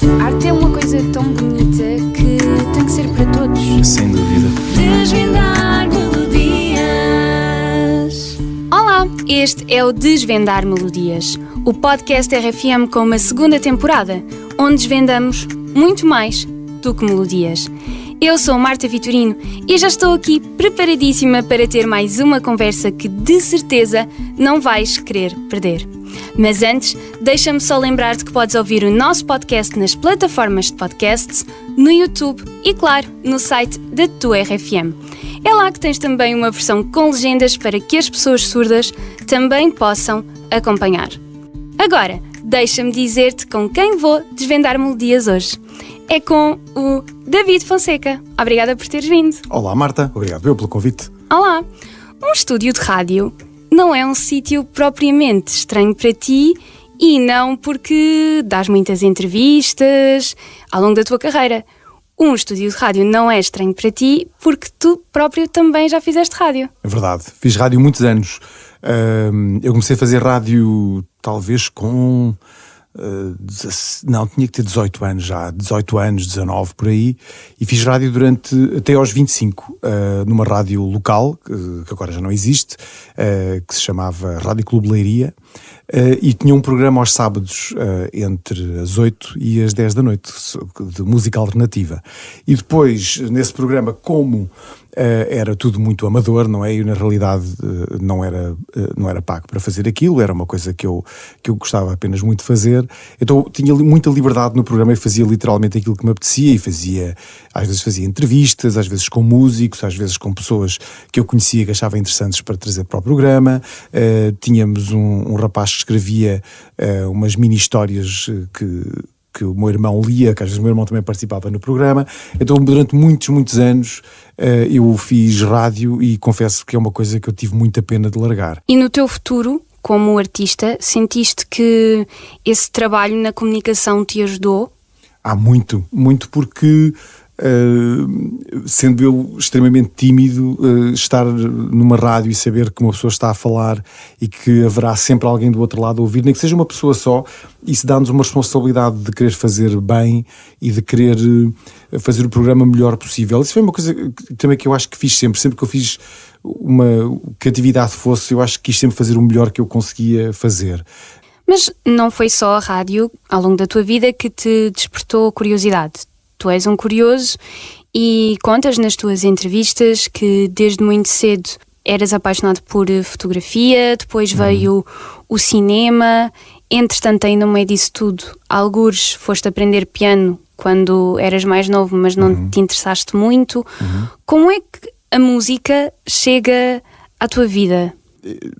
Arte é uma coisa tão bonita que tem que ser para todos. Sem dúvida. Desvendar melodias. Olá, este é o Desvendar Melodias, o podcast RFM com uma segunda temporada, onde desvendamos muito mais do que melodias. Eu sou Marta Vitorino e já estou aqui preparadíssima para ter mais uma conversa que de certeza não vais querer perder. Mas antes, deixa-me só lembrar-te que podes ouvir o nosso podcast nas plataformas de podcasts, no YouTube e, claro, no site da tua RFM. É lá que tens também uma versão com legendas para que as pessoas surdas também possam acompanhar. Agora, deixa-me dizer-te com quem vou desvendar melodias hoje. É com o David Fonseca. Obrigada por teres vindo. Olá Marta, obrigado eu pelo convite. Olá. Um estúdio de rádio não é um sítio propriamente estranho para ti e não porque dás muitas entrevistas ao longo da tua carreira. Um estúdio de rádio não é estranho para ti porque tu próprio também já fizeste rádio. É verdade, fiz rádio muitos anos. Eu comecei a fazer rádio talvez com... não, tinha que ter 18 anos já, 18 anos, 19 por aí, e fiz rádio até aos 25, numa rádio local, que agora já não existe, que se chamava Rádio Clube Leiria, e tinha um programa aos sábados, entre as 8 e as 10 da noite, de música alternativa. E depois, nesse programa, como era tudo muito amador, não é? Eu, na realidade, não era pago para fazer aquilo, era uma coisa que eu gostava apenas muito de fazer. Então tinha muita liberdade no programa e fazia literalmente aquilo que me apetecia, e às vezes fazia entrevistas, às vezes com músicos, às vezes com pessoas que eu conhecia que achava interessantes para trazer para o programa. Tínhamos um rapaz que escrevia umas mini-histórias que o meu irmão lia, que às vezes o meu irmão também participava no programa. Então durante muitos anos eu fiz rádio e confesso que é uma coisa que eu tive muita pena de largar. E no teu futuro, como artista, sentiste que esse trabalho na comunicação te ajudou? Muito porque... sendo eu extremamente tímido, estar numa rádio e saber que uma pessoa está a falar e que haverá sempre alguém do outro lado a ouvir, nem que seja uma pessoa só, isso dá-nos uma responsabilidade de querer fazer bem e de querer fazer o programa melhor possível. Isso foi uma coisa também que eu acho que fiz sempre que eu fiz que atividade fosse, eu acho que quis sempre fazer o melhor que eu conseguia fazer. Mas não foi só a rádio, ao longo da tua vida, que te despertou curiosidade. Tu és um curioso e contas nas tuas entrevistas que desde muito cedo eras apaixonado por fotografia, depois veio o cinema, entretanto ainda no meio disso tudo, algures foste aprender piano quando eras mais novo, mas não te interessaste muito. Como é que a música chega à tua vida?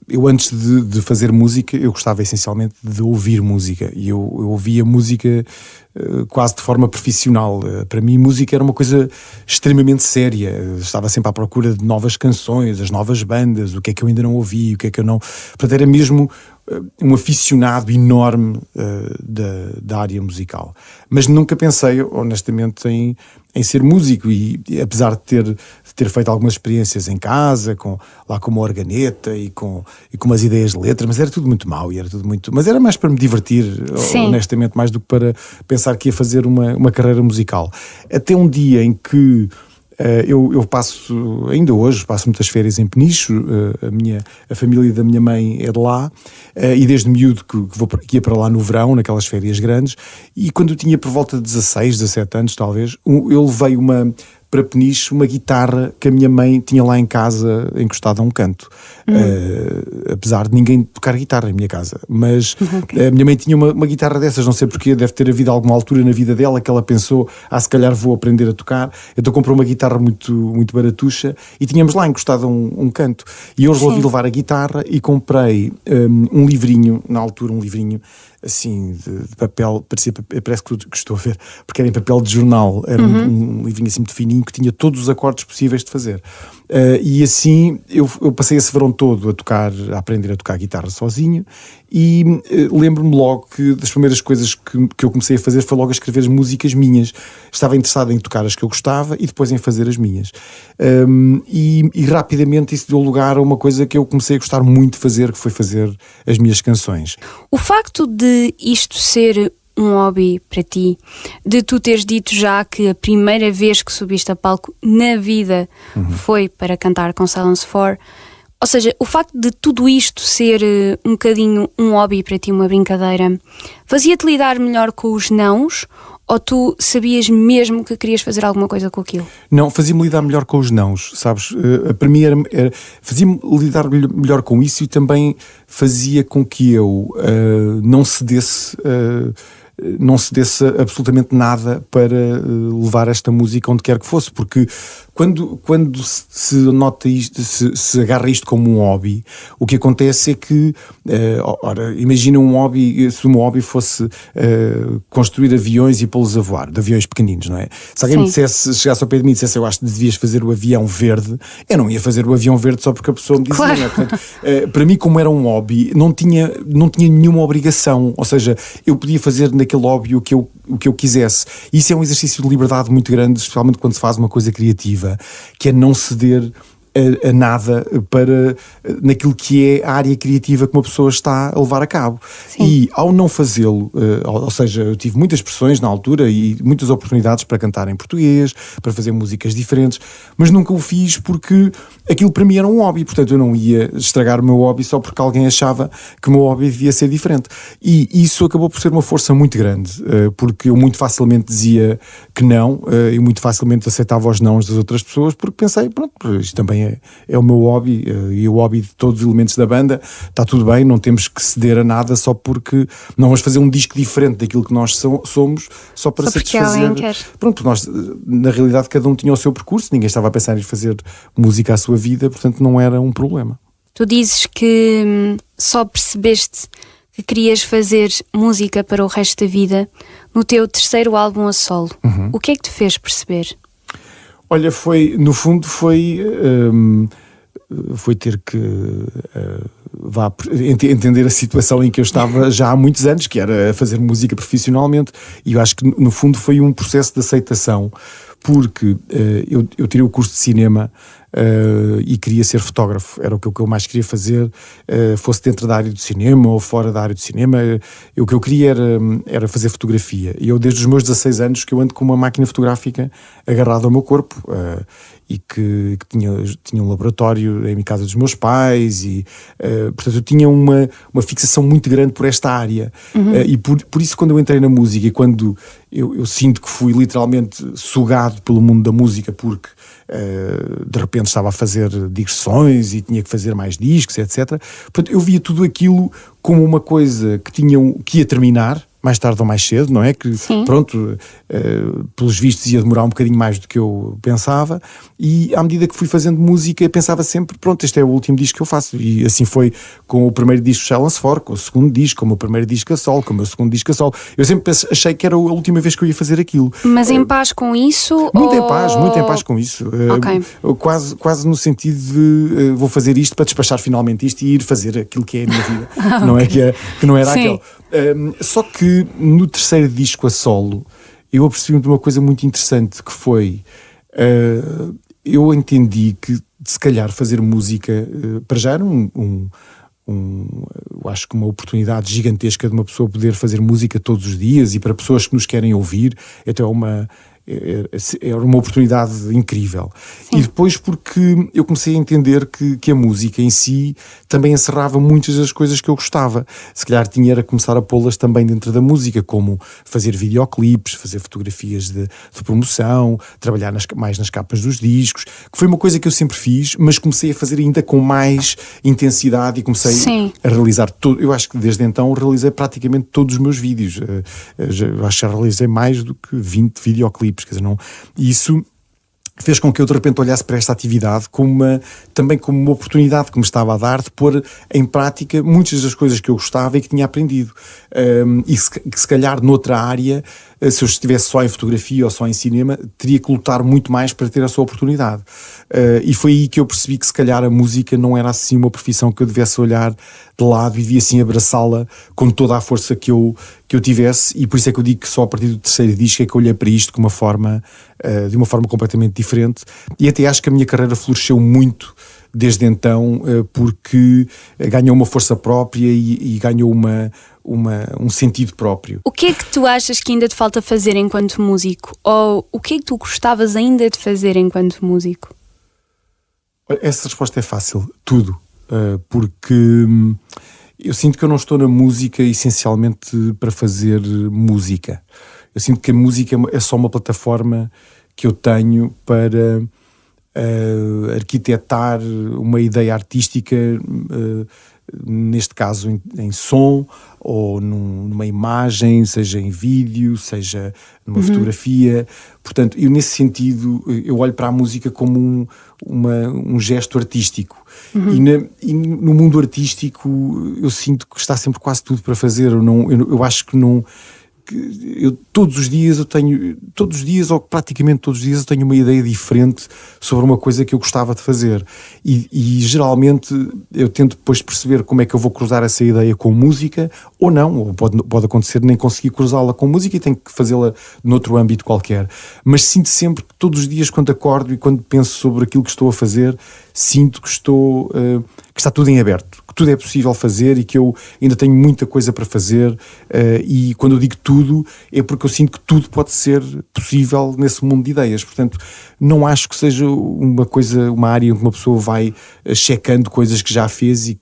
Eu antes de fazer música, eu gostava essencialmente de ouvir música e eu ouvia música quase de forma profissional. Para mim música era uma coisa extremamente séria, estava sempre à procura de novas canções, as novas bandas, o que é que eu ainda não ouvi, o que é que eu não... Portanto, era mesmo um aficionado enorme da área musical. Mas nunca pensei, honestamente, em ser músico e apesar de ter feito algumas experiências em casa, lá com uma organeta e com umas ideias de letras, mas era tudo muito mau e era tudo muito... Mas era mais para me divertir, honestamente, mais do que para pensar que ia fazer uma carreira musical. Até um dia em que eu passo, ainda hoje, passo muitas férias em Peniche, a família da minha mãe é de lá, e desde miúdo que ia para lá no verão, naquelas férias grandes, e quando eu tinha por volta de 16, 17 anos talvez, eu levei para Peniche uma guitarra que a minha mãe tinha lá em casa encostada a um canto. Apesar de ninguém tocar guitarra em minha casa, mas a minha mãe tinha uma guitarra dessas, não sei porquê, deve ter havido alguma altura na vida dela que ela pensou, se calhar vou aprender a tocar, então comprou uma guitarra muito, muito baratuxa e tínhamos lá encostado a um canto, e eu resolvi levar a guitarra e comprei um livrinho, na altura um livrinho assim, de papel, parece que estou a ver, porque era em papel de jornal, era um livrinho assim muito fininho que tinha todos os acordes possíveis de fazer. E assim eu passei esse verão todo a aprender a tocar guitarra sozinho e lembro-me logo que das primeiras coisas que eu comecei a fazer foi logo a escrever as músicas minhas. Estava interessado em tocar as que eu gostava e depois em fazer as minhas. E rapidamente isso deu lugar a uma coisa que eu comecei a gostar muito de fazer, que foi fazer as minhas canções. O facto de isto ser um hobby para ti, de tu teres dito já que a primeira vez que subiste a palco na vida foi para cantar com Silence 4. Ou seja, o facto de tudo isto ser um bocadinho um hobby para ti, uma brincadeira, fazia-te lidar melhor com os nãos? Ou tu sabias mesmo que querias fazer alguma coisa com aquilo? Não, fazia-me lidar melhor com os nãos, sabes? Para mim fazia-me lidar melhor com isso, e também fazia com que eu não cedesse absolutamente nada para levar esta música onde quer que fosse, porque quando se nota isto, se agarra isto como um hobby, o que acontece é que, imagina um hobby, se o meu hobby fosse construir aviões e pô-los a voar, de aviões pequeninos, não é? Se alguém me dissesse, chegasse ao pé de mim e dissesse eu acho que devias fazer o avião verde, eu não ia fazer o avião verde só porque a pessoa me dizia, claro. Não é? Portanto, para mim, como era um hobby, não tinha nenhuma obrigação, ou seja, eu podia fazer naquele hobby o que eu quisesse. Isso é um exercício de liberdade muito grande, especialmente quando se faz uma coisa criativa, que é não ceder a nada para naquilo que é a área criativa que uma pessoa está a levar a cabo. Sim. E ao não fazê-lo, ou seja, eu tive muitas pressões na altura e muitas oportunidades para cantar em português, para fazer músicas diferentes, mas nunca o fiz porque aquilo para mim era um hobby, portanto eu não ia estragar o meu hobby só porque alguém achava que o meu hobby devia ser diferente. E isso acabou por ser uma força muito grande, porque eu muito facilmente dizia que não, e muito facilmente aceitava os nãos das outras pessoas, porque pensei, pronto, isto também é o meu hobby, e o hobby de todos os elementos da banda, está tudo bem, não temos que ceder a nada só porque não vamos fazer um disco diferente daquilo que nós somos, só para satisfazer. Pronto, nós, na realidade, cada um tinha o seu percurso, ninguém estava a pensar em fazer música à sua vida, portanto não era um problema. Tu dizes que só percebeste que querias fazer música para o resto da vida no teu terceiro álbum a solo. O que é que te fez perceber? Olha, no fundo foi ter que entender a situação em que eu estava já há muitos anos, que era fazer música profissionalmente, e eu acho que no fundo foi um processo de aceitação, porque eu tirei o curso de cinema e queria ser fotógrafo, era o que eu mais queria fazer, fosse dentro da área do cinema ou fora da área do cinema. O que eu queria era fazer fotografia, e eu desde os meus 16 anos que eu ando com uma máquina fotográfica agarrada ao meu corpo, e que tinha um laboratório em casa dos meus pais, e portanto eu tinha uma fixação muito grande por esta área. E por isso, quando eu entrei na música, e quando eu sinto que fui literalmente sugado pelo mundo da música, porque de repente estava a fazer digressões e tinha que fazer mais discos, etc. Portanto, eu via tudo aquilo como uma coisa que ia terminar mais tarde ou mais cedo, não é? Que, sim, pronto, pelos vistos ia demorar um bocadinho mais do que eu pensava, e à medida que fui fazendo música pensava sempre, pronto, este é o último disco que eu faço, e assim foi com o primeiro disco Silence 4, com o segundo disco, com o meu primeiro disco a solo, com o meu segundo disco a solo. Eu sempre achei que era a última vez que eu ia fazer aquilo. Mas em paz com isso? Muito em paz com isso. Okay. Quase no sentido de vou fazer isto para despachar finalmente isto e ir fazer aquilo que é a minha vida. Não é que não era aquele. Só que no terceiro disco a solo eu apercebi-me de uma coisa muito interessante, que foi eu entendi que se calhar fazer música para já era eu acho que uma oportunidade gigantesca de uma pessoa poder fazer música todos os dias, e para pessoas que nos querem ouvir então era uma oportunidade incrível. Sim. E depois porque eu comecei a entender que a música em si também encerrava muitas das coisas que eu gostava. Se calhar tinha era começar a pô-las também dentro da música, como fazer videoclipes, fazer fotografias de promoção, trabalhar mais nas capas dos discos, que foi uma coisa que eu sempre fiz, mas comecei a fazer ainda com mais intensidade, e comecei, sim, a realizar tudo. Eu acho que desde então realizei praticamente todos os meus vídeos. Eu acho que já realizei mais do que 20 videoclipes. Quer dizer, isso fez com que eu de repente olhasse para esta atividade também como uma oportunidade que me estava a dar de pôr em prática muitas das coisas que eu gostava e que tinha aprendido, e que se calhar noutra área, se eu estivesse só em fotografia ou só em cinema, teria que lutar muito mais para ter a sua oportunidade, e foi aí que eu percebi que se calhar a música não era assim uma profissão que eu devesse olhar de lado e devia assim abraçá-la com toda a força que eu tivesse. E por isso é que eu digo que só a partir do terceiro disco é que eu olhei para isto de uma forma completamente diferente, e até acho que a minha carreira floresceu muito desde então, porque ganhou uma força própria e ganhou um sentido próprio. O que é que tu achas que ainda te falta fazer enquanto músico? Ou o que é que tu gostavas ainda de fazer enquanto músico? Essa resposta é fácil, tudo. Porque eu sinto que eu não estou na música essencialmente para fazer música. Eu sinto que a música é só uma plataforma que eu tenho para arquitetar uma ideia artística, neste caso em som, ou numa imagem, seja em vídeo, seja numa fotografia. Portanto, eu nesse sentido, eu olho para a música como um gesto artístico. E no mundo artístico eu sinto que está sempre quase tudo para fazer. Eu acho que não... todos os dias, ou praticamente todos os dias, eu tenho uma ideia diferente sobre uma coisa que eu gostava de fazer, e geralmente eu tento depois perceber como é que eu vou cruzar essa ideia com música, ou não, ou pode acontecer nem conseguir cruzá-la com música e tenho que fazê-la noutro âmbito qualquer, mas sinto sempre que todos os dias, quando acordo e quando penso sobre aquilo que estou a fazer, sinto que que está tudo em aberto, que tudo é possível fazer e que eu ainda tenho muita coisa para fazer, e quando eu digo tudo é porque eu sinto que tudo pode ser possível nesse mundo de ideias. Portanto, não acho que seja uma área em que uma pessoa vai checando coisas que já fez e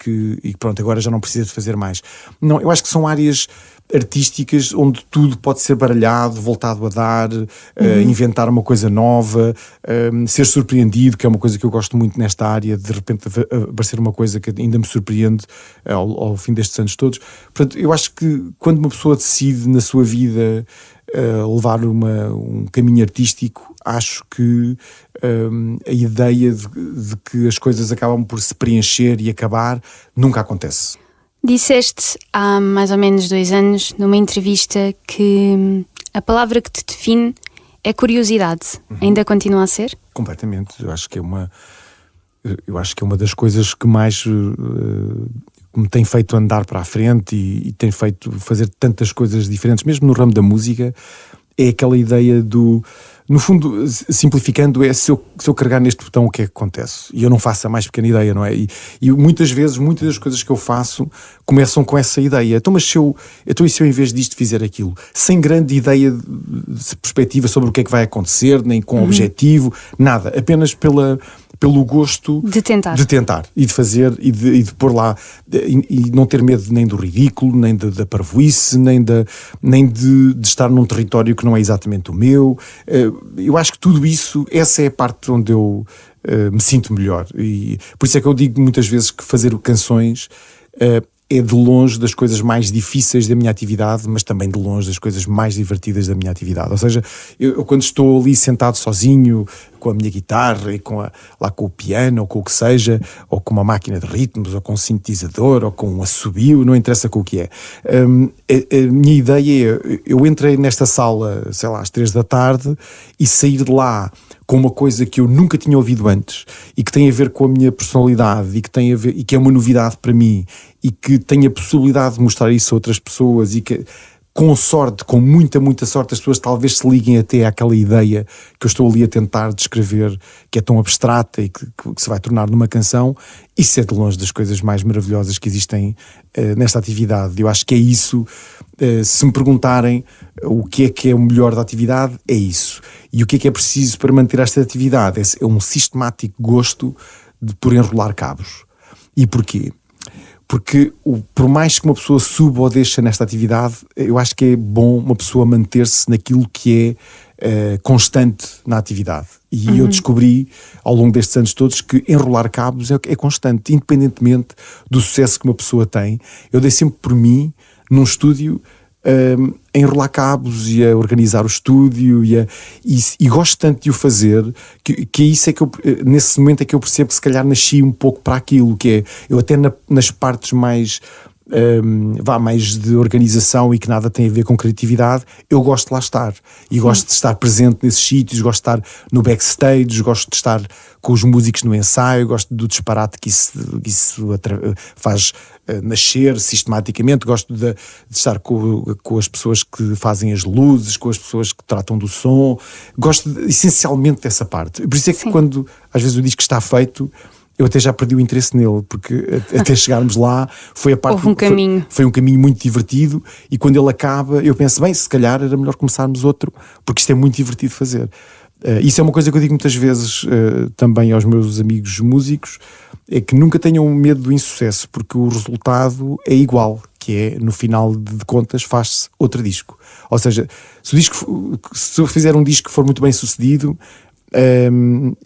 pronto, agora já não precisa de fazer mais. Não, eu acho que são áreas artísticas onde tudo pode ser baralhado, voltado a dar, inventar uma coisa nova, ser surpreendido, que é uma coisa que eu gosto muito nesta área, de repente aparecer uma coisa que ainda me surpreende ao fim destes anos todos. Portanto, eu acho que quando uma pessoa decide na sua vida levar um caminho artístico, acho que a ideia de que as coisas acabam por se preencher e acabar nunca acontece. Disseste há mais ou menos 2 anos, numa entrevista, que a palavra que te define é curiosidade. Ainda continua a ser? Completamente. Eu acho que é uma das coisas que mais me tem feito andar para a frente e tem feito fazer tantas coisas diferentes, mesmo no ramo da música. É aquela ideia no fundo, simplificando, se eu carregar neste botão, o que é que acontece? E eu não faço a mais pequena ideia, não é? E muitas vezes, muitas das coisas que eu faço começam com essa ideia. Então, mas se eu em vez disto fizer aquilo, sem grande ideia de perspectiva sobre o que é que vai acontecer, nem com objetivo, nada, apenas pelo gosto de tentar e de fazer e de pôr lá, e não ter medo nem do ridículo, nem da parvoíce, nem de estar num território que não é exatamente o meu. Eu acho que tudo isso, essa é a parte onde eu me sinto melhor, e por isso é que eu digo muitas vezes que fazer canções é de longe das coisas mais difíceis da minha atividade, mas também de longe das coisas mais divertidas da minha atividade. Ou seja, eu quando estou ali sentado sozinho, com a minha guitarra e lá com o piano, ou com o que seja, ou com uma máquina de ritmos, ou com um sintetizador, ou com um assobio, não interessa com o que é. A minha ideia é, eu entrei nesta sala, sei lá, às 3 da tarde, e sair de lá com uma coisa que eu nunca tinha ouvido antes e que tem a ver com a minha personalidade e que é uma novidade para mim e que tem a possibilidade de mostrar isso a outras pessoas, e que com muita sorte, as pessoas talvez se liguem até àquela ideia que eu estou ali a tentar descrever, que é tão abstrata e que se vai tornar numa canção. Isso é de longe das coisas mais maravilhosas que existem nesta atividade. Eu acho que é isso. Se me perguntarem o que é o melhor da atividade, é isso. E o que é preciso para manter esta atividade? É um sistemático gosto por enrolar cabos. E porquê? Porque por mais que uma pessoa suba ou deixe nesta atividade, eu acho que é bom uma pessoa manter-se naquilo que é constante na atividade. E eu descobri ao longo destes anos todos que enrolar cabos é constante, independentemente do sucesso que uma pessoa tem. Eu dei sempre por mim, num estúdio, a enrolar cabos e a organizar o estúdio e gosto tanto de o fazer que isso é que nesse momento é que eu percebo que se calhar nasci um pouco para aquilo, que é, eu até nas partes mais mais de organização e que nada tem a ver com criatividade, eu gosto de lá estar e gosto de estar presente nesses sítios, gosto de estar no backstage, gosto de estar com os músicos no ensaio, gosto do disparate que isso faz nascer sistematicamente, gosto de estar com as pessoas que fazem as luzes, com as pessoas que tratam do som, gosto essencialmente dessa parte. Por isso é que quando às vezes eu digo que está feito, eu até já perdi o interesse nele, porque até chegarmos lá foi a parte. Houve um caminho. Foi um caminho muito divertido, e quando ele acaba, eu penso, bem, se calhar era melhor começarmos outro, porque isto é muito divertido fazer. Isso é uma coisa que eu digo muitas vezes também aos meus amigos músicos, é que nunca tenham medo do insucesso, porque o resultado é igual, que é, no final de contas, faz-se outro disco. Ou seja, se eu fizer um disco que for muito bem sucedido,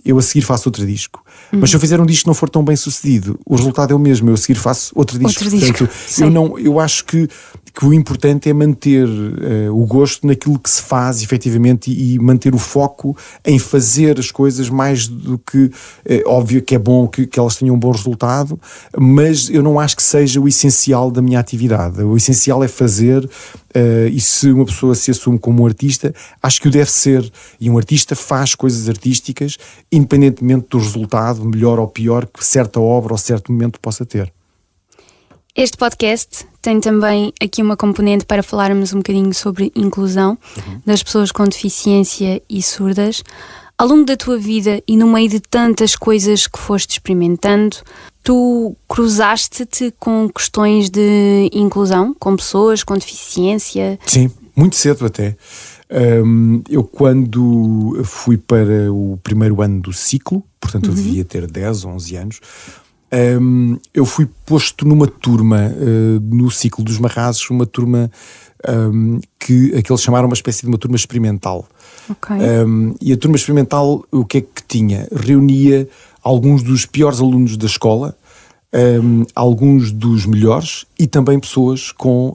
eu a seguir faço outro disco. Mas se eu fizer um disco que não for tão bem sucedido, o resultado é o mesmo, eu a seguir faço outro disco. Portanto, eu acho que o importante é manter o gosto naquilo que se faz efetivamente, e manter o foco em fazer as coisas mais do que óbvio que é bom que elas tenham um bom resultado, mas eu não acho que seja o essencial da minha atividade. O essencial é fazer, e se uma pessoa se assume como um artista, acho que o deve ser, e um artista faz coisas artísticas independentemente do resultado, melhor ou pior, que certa obra ou certo momento possa ter. Este podcast tem também aqui uma componente para falarmos um bocadinho sobre inclusão das pessoas com deficiência e surdas. Ao longo da tua vida e no meio de tantas coisas que foste experimentando, tu cruzaste-te com questões de inclusão, com pessoas com deficiência? Sim, muito cedo até. Eu quando fui para o primeiro ano do ciclo, portanto eu devia ter 10 ou 11 anos, eu fui posto numa turma, no ciclo dos Marrazes, uma turma que eles chamaram uma espécie de uma turma experimental. Okay. E a turma experimental, o que é que tinha? Reunia alguns dos piores alunos da escola, alguns dos melhores, e também pessoas com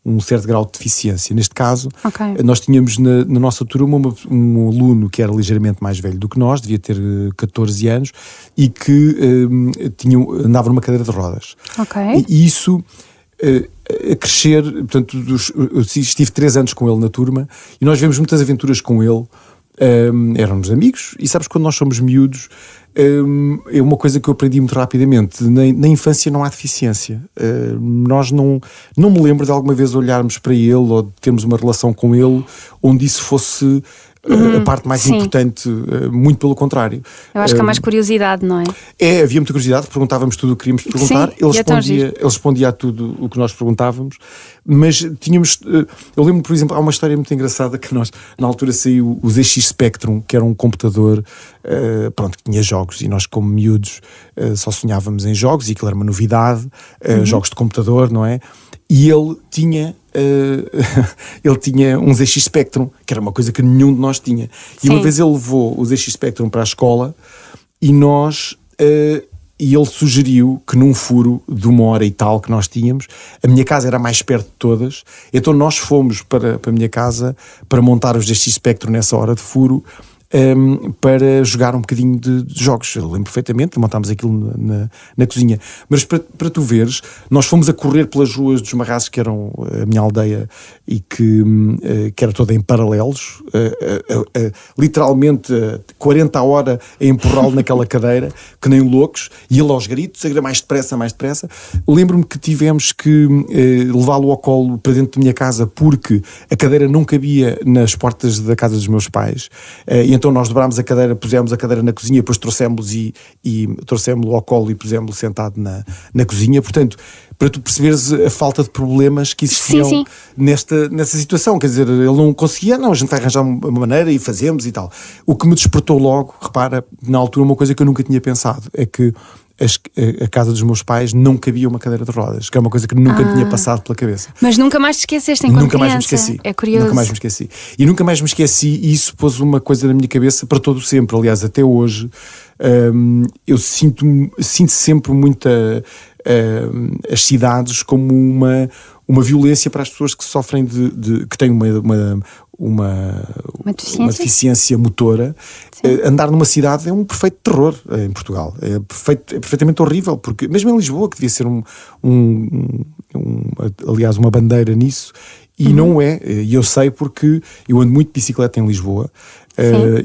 um certo grau de deficiência. Neste caso, nós tínhamos na nossa turma um aluno que era ligeiramente mais velho do que nós, devia ter 14 anos, e que andava numa cadeira de rodas. E isso, a crescer, portanto, eu estive 3 anos com ele na turma, e nós vemos muitas aventuras com ele. Éramos amigos, e sabes, quando nós somos miúdos, é uma coisa que eu aprendi muito rapidamente: na infância não há deficiência. Nós não me lembro de alguma vez olharmos para ele ou de termos uma relação com ele onde isso fosse a parte mais importante, muito pelo contrário. Eu acho que há mais curiosidade, não é? Havia muita curiosidade, perguntávamos tudo o que queríamos perguntar. Ele respondia a tudo o que nós perguntávamos, mas tínhamos... Eu lembro, por exemplo, há uma história muito engraçada, que nós, na altura, saiu o ZX Spectrum, que era um computador, que tinha jogos, e nós, como miúdos, só sonhávamos em jogos, e aquilo era uma novidade, jogos de computador, não é? E ele tinha um ZX Spectrum, que era uma coisa que nenhum de nós tinha. E uma vez ele levou o ZX Spectrum para a escola, e ele sugeriu que num furo de 1 hora e tal que nós tínhamos, a minha casa era mais perto de todas, então nós fomos para a minha casa para montar os ZX Spectrum nessa hora de furo, para jogar um bocadinho de jogos. Eu lembro perfeitamente, montámos aquilo na cozinha. Mas para tu veres, nós fomos a correr pelas ruas dos Marrazes, que eram a minha aldeia, e que era toda em paralelos, literalmente 40 a hora a empurrá-lo naquela cadeira, que nem loucos, e ele aos gritos, mais depressa, mais depressa. Lembro-me que tivemos que levá-lo ao colo para dentro da minha casa, porque a cadeira não cabia nas portas da casa dos meus pais, e então nós dobrámos a cadeira, pusemos a cadeira na cozinha, depois trouxemos-lo ao colo e pusemos-lo sentado na cozinha. Portanto, para tu perceberes a falta de problemas que existiam nessa situação. Quer dizer, ele não conseguia, a gente vai arranjar uma maneira e fazemos e tal. O que me despertou logo, repara, na altura, uma coisa que eu nunca tinha pensado, é que a casa dos meus pais não cabia uma cadeira de rodas, que é uma coisa que nunca tinha passado pela cabeça. Mas nunca mais te esqueceste enquanto nunca criança? Mais me esqueci. É curioso. Nunca mais me esqueci. E nunca mais me esqueci, e isso pôs uma coisa na minha cabeça para todo sempre. Aliás, até hoje, eu sinto sempre muito as cidades como uma violência para as pessoas que sofrem que têm uma deficiência motora. Andar numa cidade é um perfeito terror em Portugal. É perfeitamente horrível, porque mesmo em Lisboa, que devia ser aliás, uma bandeira nisso, e não é. E eu sei, porque eu ando muito de bicicleta em Lisboa,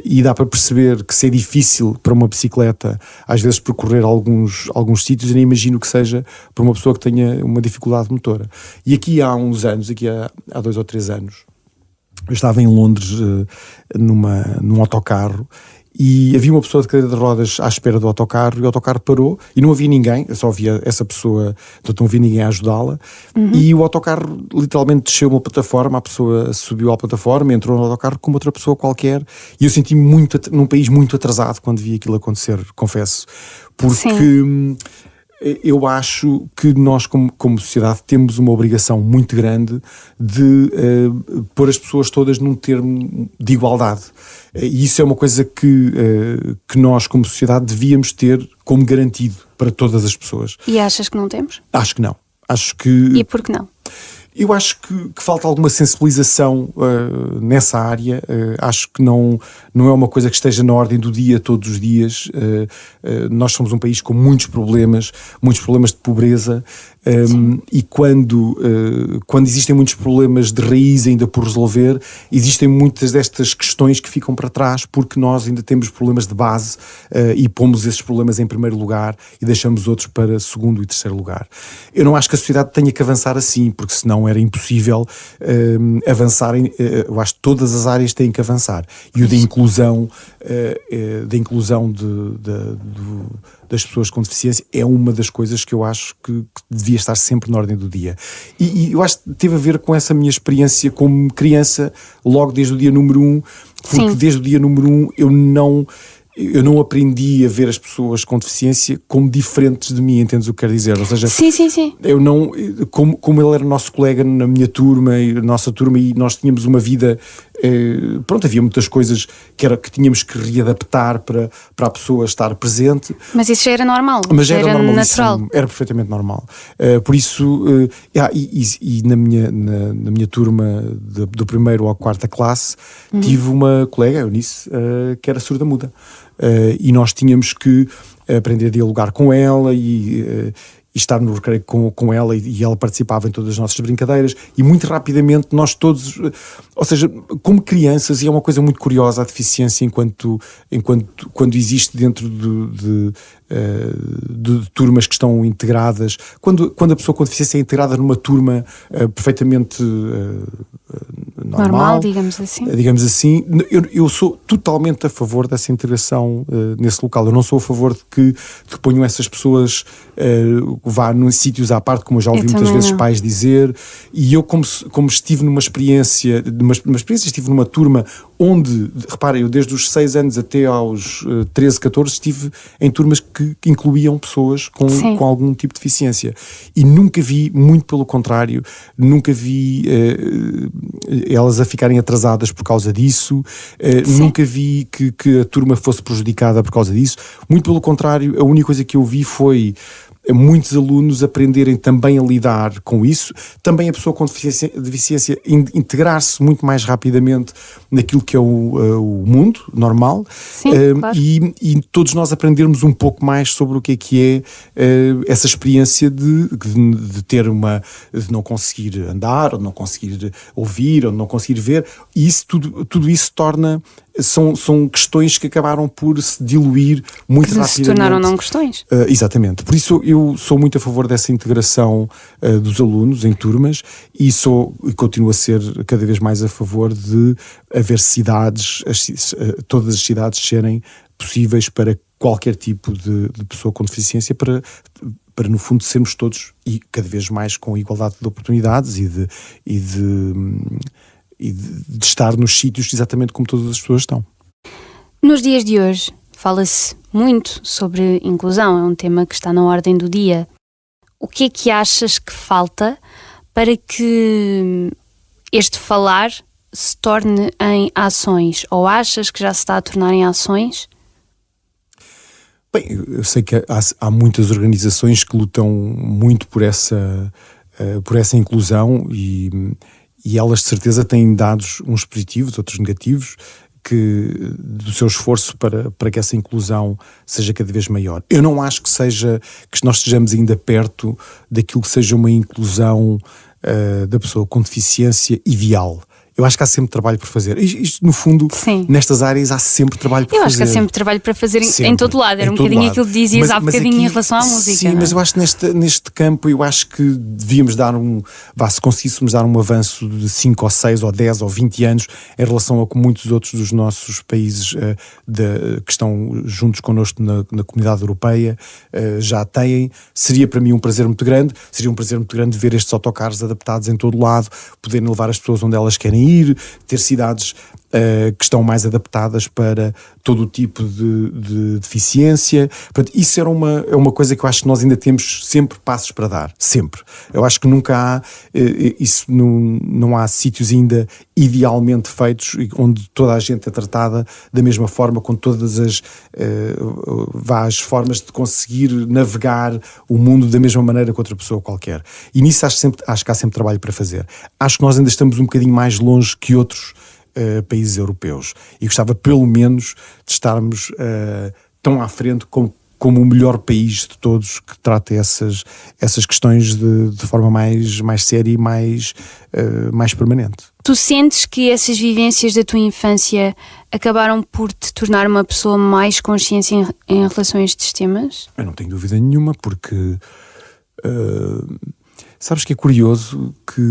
e dá para perceber que se é difícil para uma bicicleta às vezes percorrer alguns sítios, eu nem imagino que seja para uma pessoa que tenha uma dificuldade motora. E aqui há uns anos, há 2 ou 3 anos, eu estava em Londres num autocarro, e havia uma pessoa de cadeira de rodas à espera do autocarro, e o autocarro parou e não havia ninguém, eu só havia essa pessoa, então não havia ninguém a ajudá-la, e o autocarro literalmente desceu uma plataforma, a pessoa subiu à plataforma, entrou no autocarro com outra pessoa qualquer, e eu senti-me num país muito atrasado quando vi aquilo acontecer, confesso, porque eu acho que nós como sociedade temos uma obrigação muito grande de pôr as pessoas todas num termo de igualdade, e isso é uma coisa que nós como sociedade devíamos ter como garantido para todas as pessoas. E achas que não temos? Acho que não. E por que não? Eu acho que falta alguma sensibilização nessa área. Acho que não é uma coisa que esteja na ordem do dia todos os dias. Nós somos um país com muitos problemas de pobreza, e quando existem muitos problemas de raiz ainda por resolver, existem muitas destas questões que ficam para trás porque nós ainda temos problemas de base, e pomos esses problemas em primeiro lugar e deixamos outros para segundo e terceiro lugar. Eu não acho que a sociedade tenha que avançar assim, porque senão era impossível avançar. Eu acho que todas as áreas têm que avançar, e o da inclusão das pessoas com deficiência é uma das coisas que eu acho que devia estar sempre na ordem do dia. E eu acho que teve a ver com essa minha experiência como criança, logo desde o dia número 1, porque desde o dia número 1 eu não aprendi a ver as pessoas com deficiência como diferentes de mim, entendes o que quero dizer? Ou seja, eu não, como ele era nosso colega na minha turma, nossa turma, e nós tínhamos uma vida, havia muitas coisas que tínhamos que readaptar para a pessoa estar presente. Mas isso já era normal? Mas já era natural? Era perfeitamente normal. Por isso, na minha turma do primeiro ao quarta classe, tive uma colega, a Eunice, que era surda-muda. E nós tínhamos que aprender a dialogar com ela e estar no recreio com ela, e ela participava em todas as nossas brincadeiras, e muito rapidamente nós todos, ou seja, como crianças, e é uma coisa muito curiosa a deficiência quando existe dentro de turmas que estão integradas, quando a pessoa com deficiência é integrada numa turma perfeitamente normal, digamos assim, eu sou totalmente a favor dessa integração nesse local. Eu não sou a favor de que ponham essas pessoas vá em sítios à parte, como eu já ouvi muitas vezes pais dizer, e eu como estive numa experiência, estive numa turma onde, repara, eu desde os 6 anos até aos 13, 14 estive em turmas que incluíam pessoas com algum tipo de deficiência, e nunca vi, muito pelo contrário, nunca vi elas a ficarem atrasadas por causa disso, nunca vi que a turma fosse prejudicada por causa disso, muito pelo contrário. A única coisa que eu vi foi muitos alunos aprenderem também a lidar com isso, também a pessoa com deficiência integrar-se muito mais rapidamente naquilo que é o mundo normal. Claro. E todos nós aprendermos um pouco mais sobre o que é essa experiência de ter de não conseguir andar, ou de não conseguir ouvir, ou de não conseguir ver, e isso, tudo isso são questões que acabaram por se diluir muito rapidamente. Se tornaram não questões. Exatamente. Por isso eu sou muito a favor dessa integração dos alunos em turmas, e continuo a ser cada vez mais a favor de haver cidades, todas as cidades serem possíveis para qualquer tipo de pessoa com deficiência, para no fundo sermos todos, e cada vez mais com igualdade de oportunidades e de estar nos sítios exatamente como todas as pessoas estão. Nos dias de hoje fala-se muito sobre inclusão, é um tema que está na ordem do dia. O que é que achas que falta para que este falar se torne em ações? Ou achas que já se está a tornar em ações? Bem, eu sei que há muitas organizações que lutam muito por essa inclusão, e elas de certeza têm dados, uns positivos, outros negativos, do seu esforço para que essa inclusão seja cada vez maior. Eu não acho que nós estejamos ainda perto daquilo que seja uma inclusão da pessoa com deficiência ideal. Eu acho que há sempre trabalho por fazer. Isto, no fundo, Sim. nestas áreas há sempre trabalho por fazer. Eu acho que há sempre trabalho para fazer em todo lado. Era um bocadinho aquilo que dizias há bocadinho aqui, em relação à música. Sim, mas eu acho que neste campo, eu acho que devíamos dar se conseguíssemos dar um avanço de 5 ou 6 ou 10 ou 20 anos em relação a que muitos outros dos nossos países que estão juntos connosco na comunidade europeia já têm. Seria para mim um prazer muito grande. Seria um prazer muito grande ver estes autocarros adaptados em todo o lado, poderem levar as pessoas onde elas querem ir, ter cidades que estão mais adaptadas para todo o tipo de deficiência. Portanto, isso é uma coisa que eu acho que nós ainda temos sempre passos para dar, sempre. Eu acho que nunca há, não há sítios ainda idealmente feitos onde toda a gente é tratada da mesma forma, com todas as formas de conseguir navegar o mundo da mesma maneira que outra pessoa qualquer. E nisso acho que há sempre trabalho para fazer. Acho que nós ainda estamos um bocadinho mais longe que outros países europeus, e gostava pelo menos de estarmos tão à frente como o melhor país de todos que trata essas questões de forma mais séria e mais permanente. Tu sentes que essas vivências da tua infância acabaram por te tornar uma pessoa mais consciente em relação a estes temas? Eu não tenho dúvida nenhuma, porque sabes que é curioso que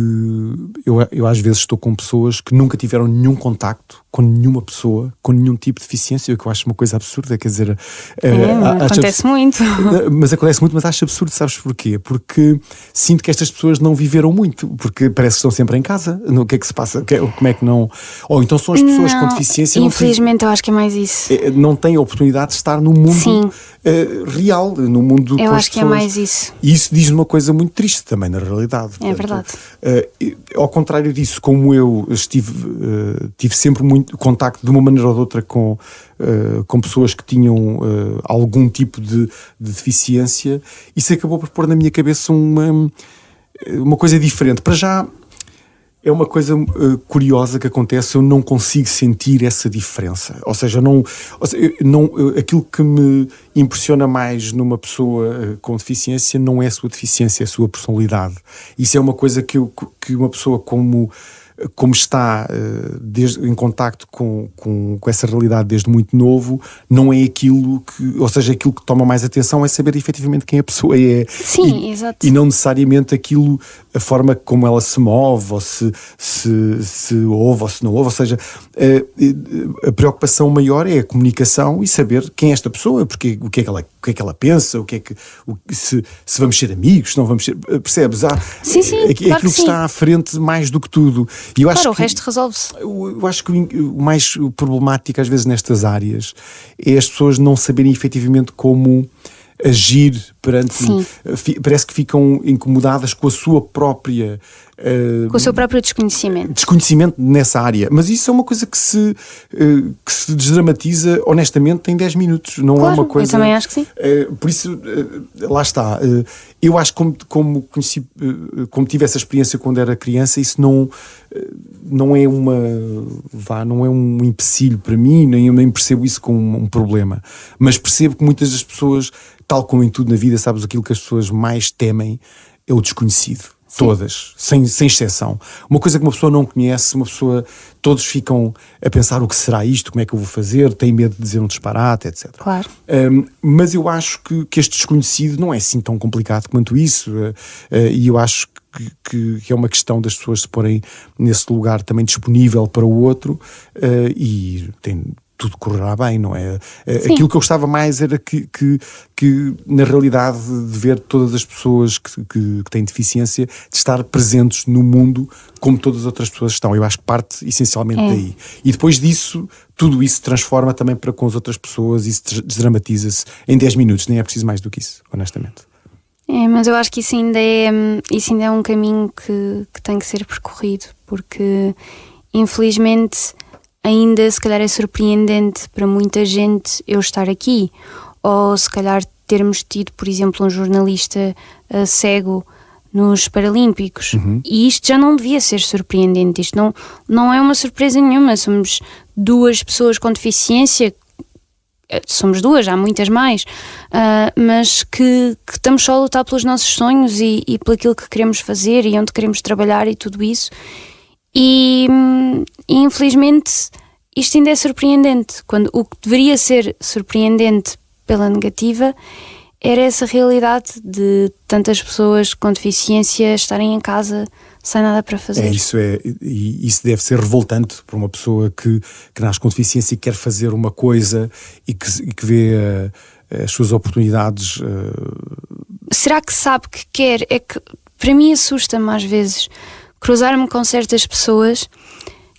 eu às vezes estou com pessoas que nunca tiveram nenhum contacto com nenhuma pessoa, com nenhum tipo de deficiência, o que eu acho uma coisa absurda, quer dizer... acontece muito. Mas acontece muito, mas acho absurdo, sabes porquê? Porque sinto que estas pessoas não viveram muito, porque parece que estão sempre em casa. O que é que se passa? Como é que não... Ou então são as pessoas com deficiência... Infelizmente eu acho que é mais isso. Não têm a oportunidade de estar no mundo real, no mundo... Eu acho que é mais isso. E isso diz uma coisa muito triste também, na realidade. É verdade. Ao contrário disso, como eu tive sempre muito contacto de uma maneira ou de outra com pessoas que tinham algum tipo de deficiência, isso acabou por pôr na minha cabeça uma coisa diferente. Para já é uma coisa curiosa que acontece, eu não consigo sentir essa diferença. Ou seja, aquilo que me impressiona mais numa pessoa com deficiência não é a sua deficiência, é a sua personalidade. Isso é uma coisa que uma pessoa como está em contacto com essa realidade desde muito novo, não é aquilo aquilo que toma mais atenção é saber efetivamente quem a pessoa é. Sim, exato. E não necessariamente a forma como ela se move, ou se ouve ou se não ouve. Ou seja, a preocupação maior é a comunicação e saber quem é esta pessoa, porque o que é que ela pensa, se vamos ser amigos, se não vamos ser, percebes? Sim, é claro aquilo que está à frente mais do que tudo. E eu acho o resto resolve-se. Eu acho que o mais problemático às vezes nestas áreas é as pessoas não saberem efetivamente como agir perante... Parece que ficam incomodadas com a sua própria... com o seu próprio desconhecimento. Desconhecimento nessa área. Mas isso é uma coisa que se desdramatiza, honestamente, em 10 minutos. Não é uma coisa... eu também acho que sim. Por isso, lá está. Eu acho que como tive essa experiência quando era criança, isso não é um empecilho para mim, nem percebo isso como um problema. Mas percebo que muitas das pessoas, tal como em tudo na vida, sabes, aquilo que as pessoas mais temem é o desconhecido. Sim. Todas, sem exceção. Uma coisa que uma pessoa não conhece, todos ficam a pensar o que será isto, como é que eu vou fazer, têm medo de dizer um disparate, etc. Claro. Mas eu acho que este desconhecido não é assim tão complicado quanto isso, e eu acho que é uma questão das pessoas se porem nesse lugar também disponível para o outro, e tudo correrá bem, não é? Sim. Aquilo que eu gostava mais era que na realidade, de ver todas as pessoas que têm deficiência, de estar presentes no mundo como todas as outras pessoas estão. Eu acho que parte essencialmente daí. E depois disso, tudo isso se transforma também para com as outras pessoas e se desdramatiza-se em 10 minutos. Nem é preciso mais do que isso, honestamente. Mas eu acho que isso ainda é um caminho que tem que ser percorrido, porque infelizmente ainda se calhar é surpreendente para muita gente eu estar aqui, ou se calhar termos tido, por exemplo, um jornalista cego nos Paralímpicos. E isto já não devia ser surpreendente, isto não é uma surpresa nenhuma. Somos 2 pessoas com deficiência, somos 2, há muitas mais, mas que estamos só a lutar pelos nossos sonhos e por aquilo que queremos fazer e onde queremos trabalhar e tudo isso. E infelizmente isto ainda é surpreendente, quando o que deveria ser surpreendente pela negativa era essa realidade de tantas pessoas com deficiência estarem em casa sem nada para fazer. Isso deve ser revoltante para uma pessoa que nasce com deficiência e quer fazer uma coisa e que vê as suas oportunidades. Será que sabe que quer? É que para mim assusta-me às vezes cruzar-me com certas pessoas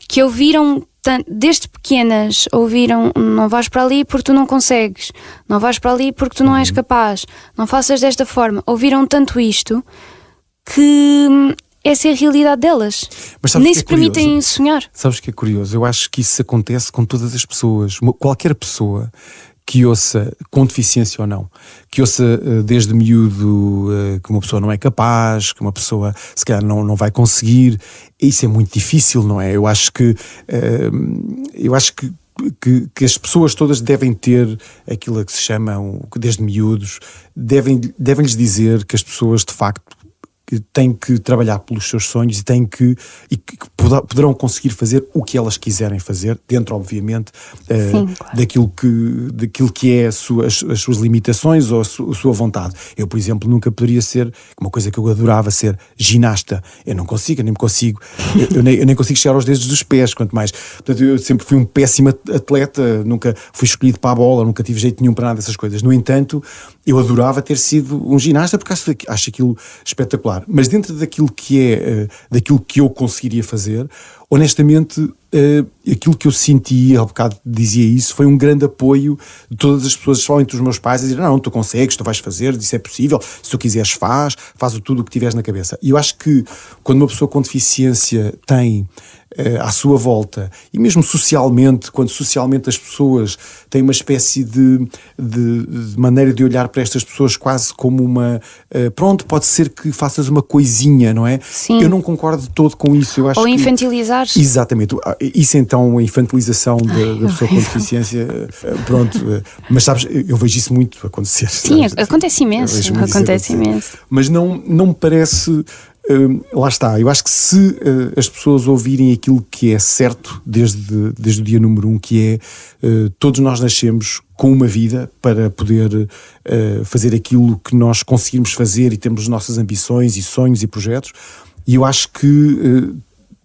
que ouviram, desde pequenas, ouviram: não vais para ali porque tu não consegues, não vais para ali porque tu não és capaz, não faças desta forma. Ouviram tanto isto que essa é a realidade delas. Mas nem se permitem sonhar. Sabes o que é curioso? Eu acho que isso acontece com todas as pessoas. Qualquer pessoa que ouça, com deficiência ou não, que ouça desde miúdo que uma pessoa não é capaz, que uma pessoa se calhar não vai conseguir, isso é muito difícil, não é? Eu acho que as pessoas todas devem ter aquilo a que se chama, desde miúdos, devem-lhes dizer que as pessoas de facto têm que trabalhar pelos seus sonhos e que poderão conseguir fazer o que elas quiserem fazer, dentro, obviamente, Sim, claro, daquilo que é as suas limitações ou a sua vontade. Eu, por exemplo, nunca poderia ser, uma coisa que eu adorava, ser ginasta. Eu não consigo, eu nem consigo. Eu nem consigo chegar aos dedos dos pés, quanto mais. Portanto, eu sempre fui um péssimo atleta, nunca fui escolhido para a bola, nunca tive jeito nenhum para nada dessas coisas. No entanto, eu adorava ter sido um ginasta porque acho aquilo espetacular. Mas dentro daquilo que daquilo que eu conseguiria fazer, honestamente, aquilo que eu senti, há bocado dizia isso, foi um grande apoio de todas as pessoas, especialmente os meus pais, a dizer: não, tu consegues, tu vais fazer, isso é possível, se tu quiseres faz tudo o que tiveres na cabeça. E eu acho que quando uma pessoa com deficiência tem à sua volta, e mesmo socialmente, quando socialmente as pessoas têm uma espécie de maneira de olhar para estas pessoas quase como uma pronto, pode ser que faças uma coisinha, não é? Sim. Eu não concordo de todo com isso. Eu acho ou infantilizar. Exatamente. Isso então, a infantilização da pessoa com deficiência, pronto. Mas sabes, eu vejo isso muito acontecer. Sim, sabes? acontece imenso. Acontece imenso. Mas não me parece... lá está, eu acho que se as pessoas ouvirem aquilo que é certo desde o dia número 1, que é todos nós nascemos com uma vida para poder fazer aquilo que nós conseguimos fazer e temos as nossas ambições e sonhos e projetos, e eu acho que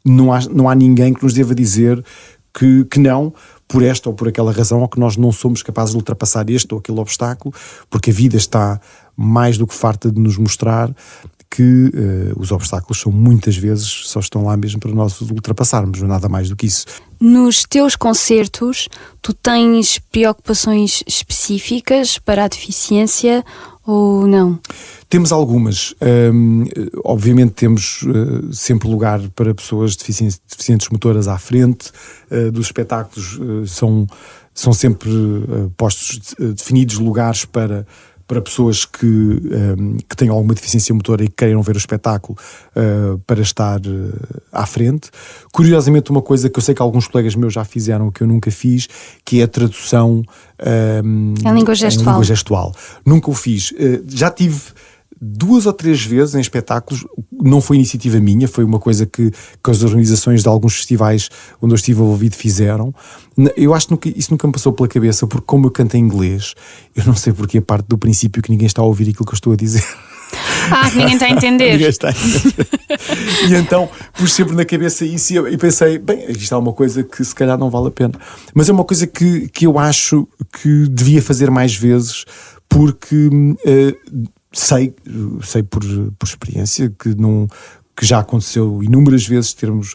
não há ninguém que nos deva dizer que não, por esta ou por aquela razão, ou que nós não somos capazes de ultrapassar este ou aquele obstáculo, porque a vida está mais do que farta de nos mostrar que os obstáculos muitas vezes só estão lá mesmo para nós os ultrapassarmos, nada mais do que isso. Nos teus concertos, tu tens preocupações específicas para a deficiência ou não? Temos algumas. Obviamente temos sempre lugar para pessoas deficientes motoras à frente. Dos espetáculos são sempre postos definidos lugares para pessoas que têm alguma deficiência motora e que queiram ver o espetáculo para estar à frente. Curiosamente, uma coisa que eu sei que alguns colegas meus já fizeram, que eu nunca fiz, que é a tradução em língua gestual. Nunca o fiz. Já tive 2 ou 3 vezes em espetáculos, não foi iniciativa minha, foi uma coisa que as organizações de alguns festivais onde eu estive envolvido fizeram. Eu acho que isso nunca me passou pela cabeça, porque como eu canto em inglês, eu não sei porque a parte do princípio que ninguém está a ouvir aquilo que eu estou a dizer. Que ninguém está a entender. Ninguém está a entender. E então pus sempre na cabeça isso e pensei, bem, isto é uma coisa que se calhar não vale a pena. Mas é uma coisa que eu acho que devia fazer mais vezes, porque sei por experiência que já aconteceu inúmeras vezes termos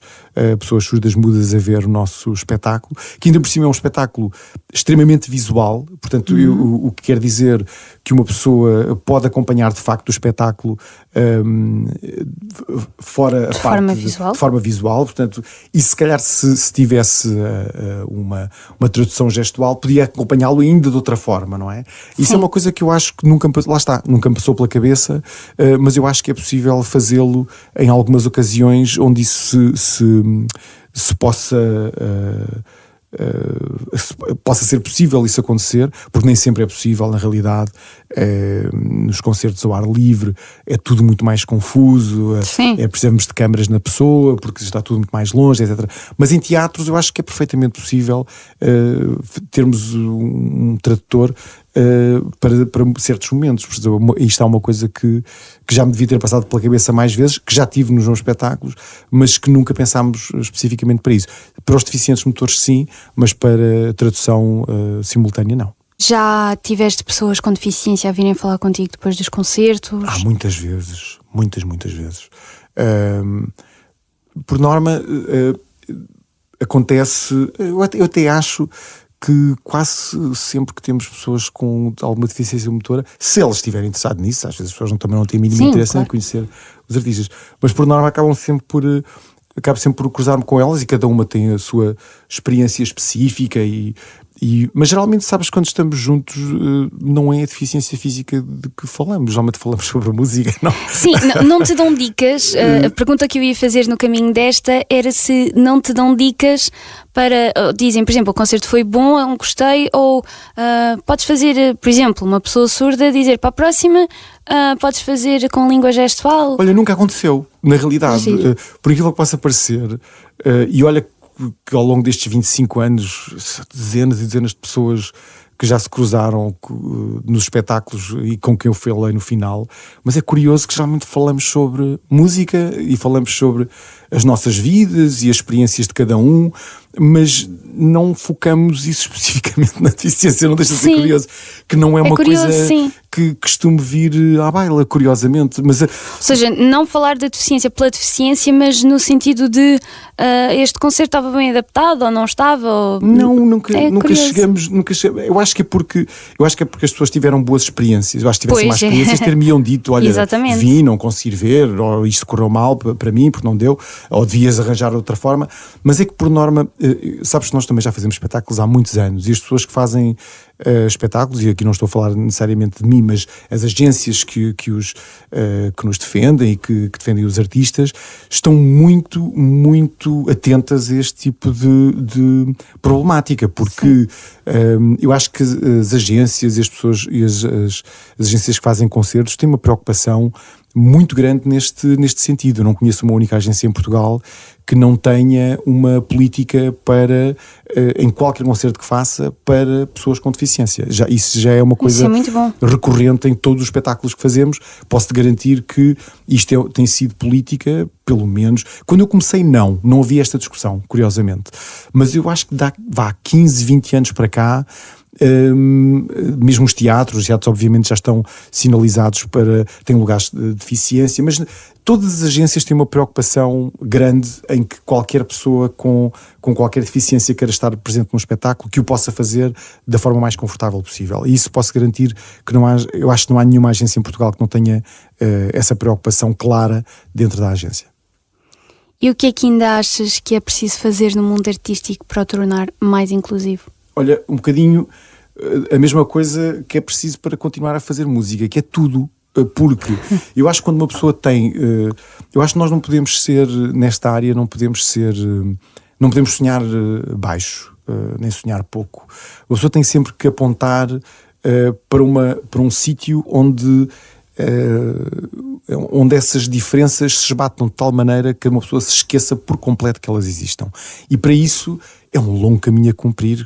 pessoas surdas mudas a ver o nosso espetáculo, que ainda por cima é um espetáculo extremamente visual, portanto o que quer dizer que uma pessoa pode acompanhar de facto o espetáculo fora de forma visual, portanto, e se calhar se tivesse uma tradução gestual, podia acompanhá-lo ainda de outra forma, não é? Isso é uma coisa que eu acho que nunca me passou pela cabeça, mas eu acho que é possível fazê-lo em algumas ocasiões onde isso se possa possa ser possível isso acontecer, porque nem sempre é possível, na realidade. Nos concertos ao ar livre é tudo muito mais confuso, precisamos de câmaras na pessoa, porque está tudo muito mais longe, etc. Mas em teatros eu acho que é perfeitamente possível termos um tradutor para certos momentos. Por exemplo, isto é uma coisa que já me devia ter passado pela cabeça mais vezes, que já tive nos meus espetáculos, mas que nunca pensámos especificamente para isso. Para os deficientes motores sim, mas para tradução simultânea não. Já tiveste pessoas com deficiência a virem falar contigo depois dos concertos? Muitas vezes. Muitas vezes. Por norma, acontece... Eu até acho que quase sempre que temos pessoas com alguma deficiência motora, se elas estiverem interessadas nisso, às vezes as pessoas também não têm mínimo interesse em conhecer os artistas, mas por norma acabo sempre por cruzar-me com elas, e cada uma tem a sua experiência específica mas geralmente, sabes, quando estamos juntos não é a deficiência física de que falamos, geralmente falamos sobre a música, não? Sim, não te dão dicas. A pergunta que eu ia fazer no caminho desta era se não te dão dicas para, dizem, por exemplo, o concerto foi bom, eu gostei, ou podes fazer, por exemplo, uma pessoa surda dizer para a próxima, podes fazer com língua gestual. Olha, nunca aconteceu, na realidade, por aquilo que possa parecer, e olha que ao longo destes 25 anos, dezenas e dezenas de pessoas que já se cruzaram nos espetáculos e com quem eu falei no final, mas é curioso que geralmente falamos sobre música e falamos sobre as nossas vidas e as experiências de cada um, mas não focamos isso especificamente na deficiência. Não deixa de ser curioso, que não é uma coisa que costume vir à baila, curiosamente. Mas, ou seja, não falar da deficiência pela deficiência, mas no sentido de este concerto estava bem adaptado ou não estava? Ou... Não, nunca chegamos. Eu acho que é porque as pessoas tiveram boas experiências. Eu acho que tivessem mais experiências, ter-me-iam dito, olha, vim, não consegui ver, ou isto correu mal para mim, porque não deu, ou devias arranjar outra forma. Mas é que, por norma, sabes que nós também já fazemos espetáculos há muitos anos, e as pessoas que fazem espetáculos, e aqui não estou a falar necessariamente de mim, mas as agências que nos defendem e que defendem os artistas, estão muito, muito atentas a este tipo de problemática, porque eu acho que as agências e as pessoas e as agências que fazem concertos têm uma preocupação muito grande neste sentido. Eu não conheço uma única agência em Portugal que não tenha uma política para, em qualquer concerto que faça, para pessoas com deficiência. Isso já é uma coisa recorrente em todos os espetáculos que fazemos. Posso-te garantir que isto tem sido política, pelo menos. Quando eu comecei, não havia esta discussão, curiosamente. Mas eu acho que dá 15, 20 anos para cá, mesmo os teatros obviamente já estão sinalizados têm lugares de deficiência, mas todas as agências têm uma preocupação grande em que qualquer pessoa com qualquer deficiência queira estar presente num espetáculo, que o possa fazer da forma mais confortável possível. E isso posso garantir que eu acho que não há nenhuma agência em Portugal que não tenha essa preocupação clara dentro da agência. E o que é que ainda achas que é preciso fazer no mundo artístico para o tornar mais inclusivo? Olha, um bocadinho a mesma coisa que é preciso para continuar a fazer música, que é tudo. Porque eu acho que quando uma pessoa tem... eu acho que nós não podemos ser, nesta área, não podemos sonhar baixo, nem sonhar pouco. A pessoa tem sempre que apontar para um sítio onde essas diferenças se esbatam de tal maneira que uma pessoa se esqueça por completo que elas existam. E para isso é um longo caminho a cumprir,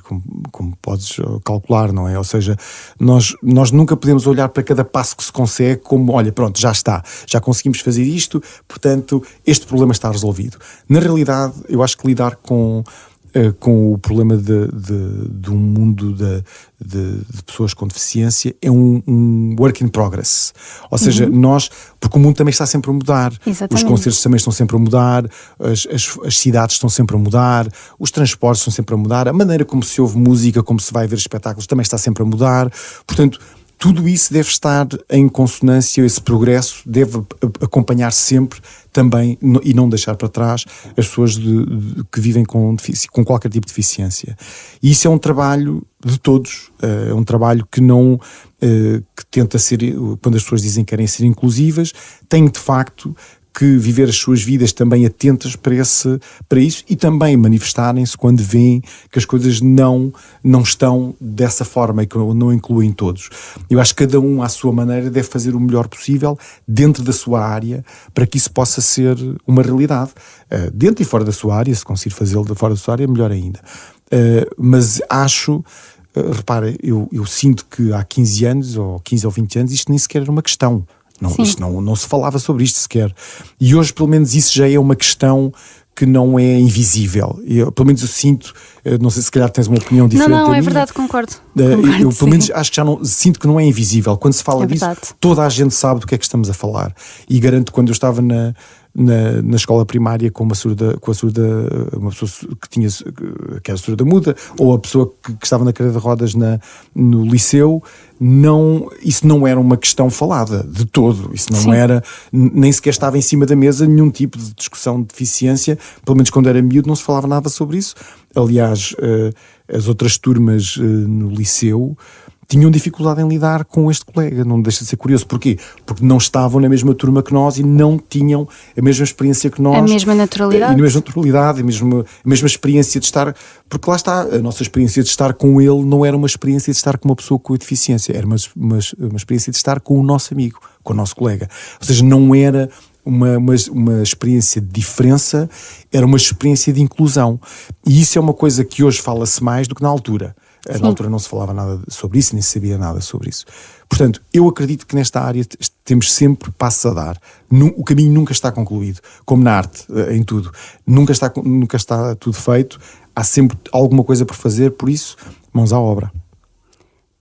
como podes calcular, não é? Ou seja, nós nunca podemos olhar para cada passo que se consegue como, olha, pronto, já está, já conseguimos fazer isto, portanto, este problema está resolvido. Na realidade, eu acho que lidar com o problema de um mundo de pessoas com deficiência é um work in progress. Ou seja, porque o mundo também está sempre a mudar. Exatamente. Os concertos também estão sempre a mudar, as cidades estão sempre a mudar, os transportes estão sempre a mudar, a maneira como se ouve música, como se vai ver espetáculos também está sempre a mudar. Portanto, tudo isso deve estar em consonância, esse progresso deve acompanhar sempre também e não deixar para trás as pessoas que vivem com qualquer tipo de deficiência. E isso é um trabalho de todos, é um trabalho que que tenta ser, quando as pessoas dizem que querem ser inclusivas, tem de facto que viver as suas vidas também atentas para isso e também manifestarem-se quando veem que as coisas não estão dessa forma e que não incluem todos. Eu acho que cada um, à sua maneira, deve fazer o melhor possível dentro da sua área para que isso possa ser uma realidade. Dentro e fora da sua área, se conseguir fazê-lo de fora da sua área, melhor ainda. Mas acho... repara, eu sinto que há 15 anos, ou 15 ou 20 anos, isto nem sequer era uma questão. Isto não se falava sobre isto sequer. E hoje, pelo menos, isso já é uma questão que não é invisível. Pelo menos eu sinto, não sei se calhar tens uma opinião diferente. Não, é verdade, concordo. Eu pelo menos acho que já não sinto que não é invisível. Quando se fala disso, toda a gente sabe do que é que estamos a falar. E garanto que quando eu estava na escola primária com uma pessoa que era surda muda, ou a pessoa que estava na cadeira de rodas no liceu, isso não era uma questão falada de todo. Isso não era, nem sequer estava em cima da mesa nenhum tipo de discussão de deficiência. Pelo menos quando era miúdo não se falava nada sobre isso. Aliás, as outras turmas no liceu tinham dificuldade em lidar com este colega. Não deixa de ser curioso. Porquê? Porque não estavam na mesma turma que nós e não tinham a mesma experiência que nós. A mesma naturalidade. A mesma naturalidade, a mesma experiência de estar... Porque lá está, a nossa experiência de estar com ele não era uma experiência de estar com uma pessoa com deficiência, era uma experiência de estar com o nosso amigo, com o nosso colega. Ou seja, não era uma experiência de diferença, era uma experiência de inclusão. E isso é uma coisa que hoje fala-se mais do que na altura. Na altura não se falava nada sobre isso, nem se sabia nada sobre isso. Portanto, eu acredito que nesta área temos sempre passos a dar. O caminho nunca está concluído, como na arte, em tudo. Nunca está tudo feito, há sempre alguma coisa por fazer, por isso, mãos à obra.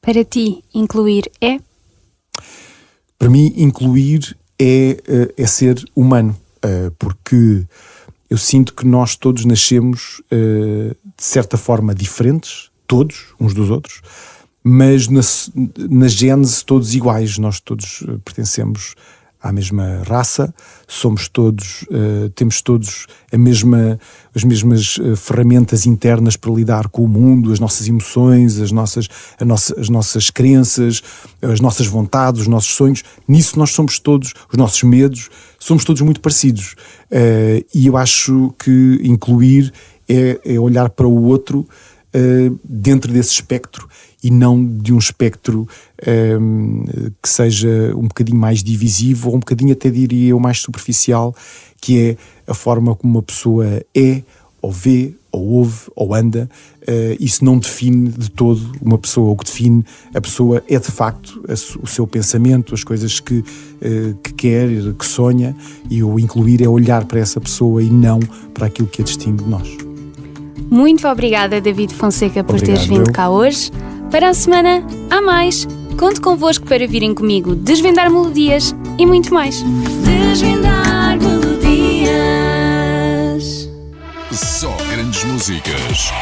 Para ti, incluir é? Para mim, incluir é ser humano, porque eu sinto que nós todos nascemos, de certa forma, diferentes, todos, uns dos outros, mas na gênese todos iguais. Nós todos pertencemos à mesma raça, temos todos as mesmas ferramentas internas para lidar com o mundo, as nossas emoções, as nossas crenças, as nossas vontades, os nossos sonhos. Nisso nós somos todos, os nossos medos, somos todos muito parecidos. E eu acho que incluir é olhar para o outro dentro desse espectro e não de um espectro que seja um bocadinho mais divisivo ou um bocadinho, até diria eu, mais superficial, que é a forma como uma pessoa é, ou vê, ou ouve, ou anda. Isso não define de todo uma pessoa. O que define a pessoa é, de facto, o seu pensamento, as coisas que quer, que sonha, e o incluir é olhar para essa pessoa e não para aquilo que a distingue de nós. Muito obrigada, David Fonseca, por teres vindo cá hoje. Para a semana, há mais. Conto convosco para virem comigo desvendar melodias e muito mais. Desvendar melodias. Só grandes músicas.